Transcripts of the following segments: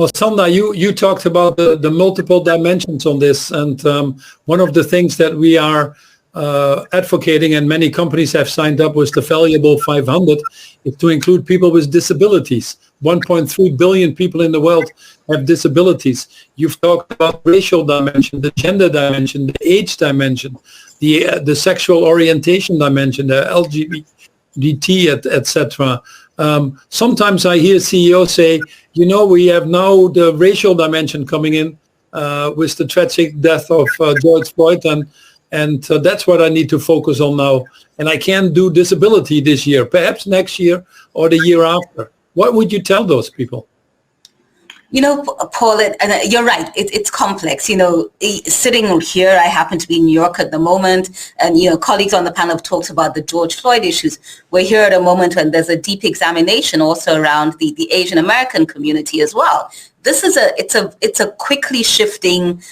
Well, Sanda, you talked about the multiple dimensions on this, and one of the things that we are advocating, and many companies have signed up with the Valuable 500, is to include people with disabilities. 1.3 billion people in the world have disabilities. You've talked about racial dimension, the gender dimension, the age dimension, the sexual orientation dimension, the LGBT, etc. Sometimes I hear CEOs say, we have now the racial dimension coming in with the tragic death of George Floyd, and that's what I need to focus on now. And I can't do disability this year, perhaps next year or the year after. What would you tell those people? Paul, and you're right. It's complex. Sitting here, I happen to be in New York at the moment, and colleagues on the panel have talked about the George Floyd issues. We're here at a moment when there's a deep examination also around the Asian American community as well. This is it's a quickly shifting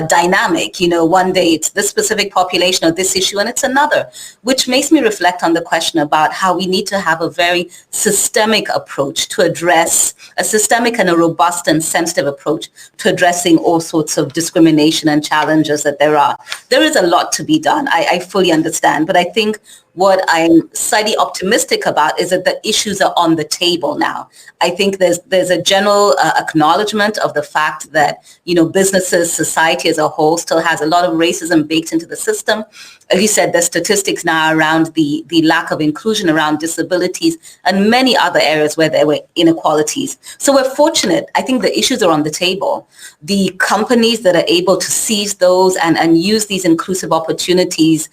dynamic. One day it's this specific population or this issue, and it's another, which makes me reflect on the question about how we need to have a very systemic approach to address a systemic and a robust and sensitive approach to addressing all sorts of discrimination and challenges that there are. There is a lot to be done. I fully understand, but I think what I'm slightly optimistic about is that the issues are on the table now. I think there's a general acknowledgement of the fact that, businesses, society as a whole still has a lot of racism baked into the system. As you said, there's statistics now around the lack of inclusion around disabilities and many other areas where there were inequalities. So we're fortunate. I think the issues are on the table. The companies that are able to seize those and use these inclusive opportunities,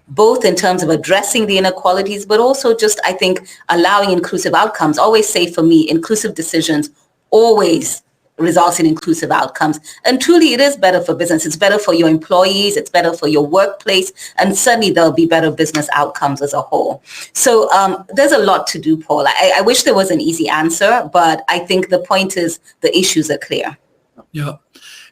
both in terms of addressing the inequalities, but also just, I think, allowing inclusive outcomes. Always say for me, inclusive decisions always results in inclusive outcomes. And truly, it is better for business. It's better for your employees. It's better for your workplace. And certainly, there'll be better business outcomes as a whole. So there's a lot to do, Paul. I wish there was an easy answer, but I think the point is the issues are clear. Yeah.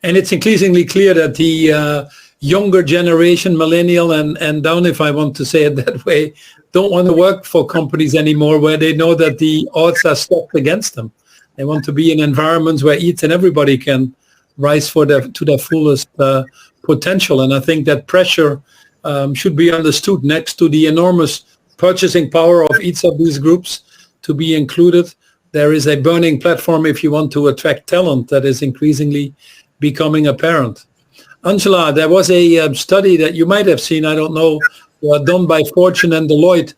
And it's increasingly clear that the younger generation, millennial and down, if I want to say it that way, don't want to work for companies anymore where they know that the odds are stacked against them. They want to be in environments where each and everybody can rise to their fullest potential. And I think that pressure should be understood next to the enormous purchasing power of each of these groups to be included. There is a burning platform if you want to attract talent that is increasingly becoming apparent. Angela, there was a study that you might have seen, I don't know, done by Fortune and Deloitte,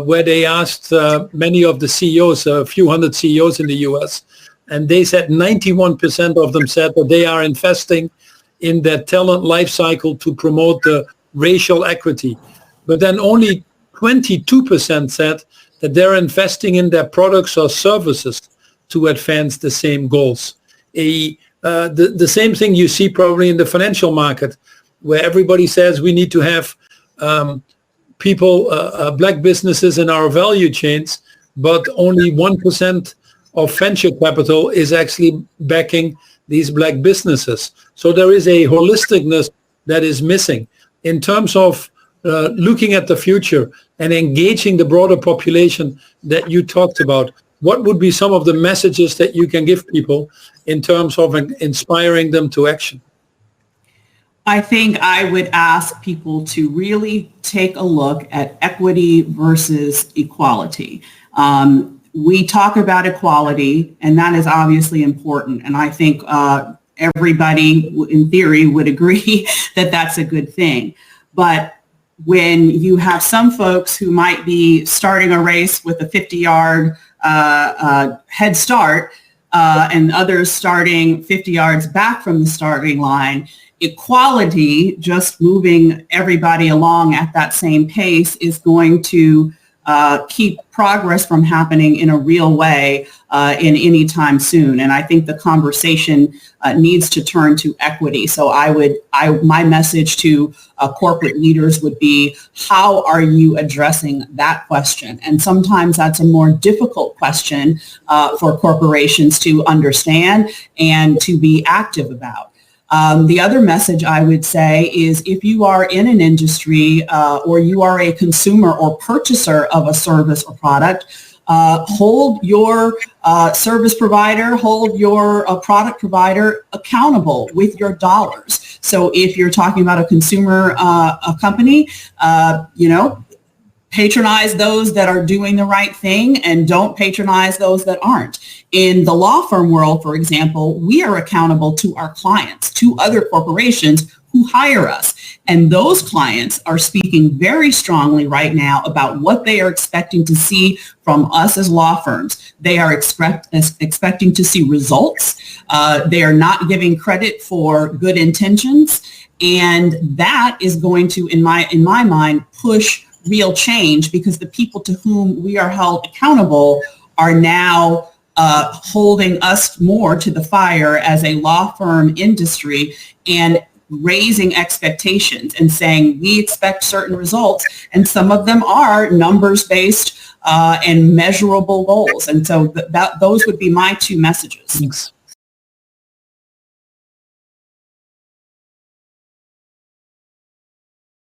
where they asked many of the CEOs, a few hundred CEOs in the US, and they said 91% of them said that they are investing in their talent life cycle to promote the racial equity. But then only 22% said that they're investing in their products or services to advance the same goals. The same thing you see probably in the financial market, where everybody says we need to have people, black businesses in our value chains, but only 1% of venture capital is actually backing these black businesses. So there is a holisticness that is missing in terms of looking at the future and engaging the broader population that you talked about. What would be some of the messages that you can give people in terms of inspiring them to action? I think I would ask people to really take a look at equity versus equality. We talk about equality, and that is obviously important. And I think everybody in theory would agree that that's a good thing. But when you have some folks who might be starting a race with a 50-yard head start and others starting 50 yards back from the starting line, equality, just moving everybody along at that same pace, is going to keep progress from happening in a real way in any time soon. And I think the conversation needs to turn to equity. So my message to corporate leaders would be, how are you addressing that question? And sometimes that's a more difficult question for corporations to understand and to be active about. The other message I would say is, if you are in an industry or you are a consumer or purchaser of a service or product, hold your service provider, hold your product provider accountable with your dollars. So if you're talking about a consumer a company, patronize those that are doing the right thing and don't patronize those that aren't. In the law firm world, for example, we are accountable to our clients, to other corporations who hire us. And those clients are speaking very strongly right now about what they are expecting to see from us as law firms. They are expecting to see results. They are not giving credit for good intentions. And that is going to, in my mind, push real change, because the people to whom we are held accountable are now holding us more to the fire as a law firm industry and raising expectations and saying we expect certain results, and some of them are numbers-based and measurable goals. And so those would be my two messages. Thanks.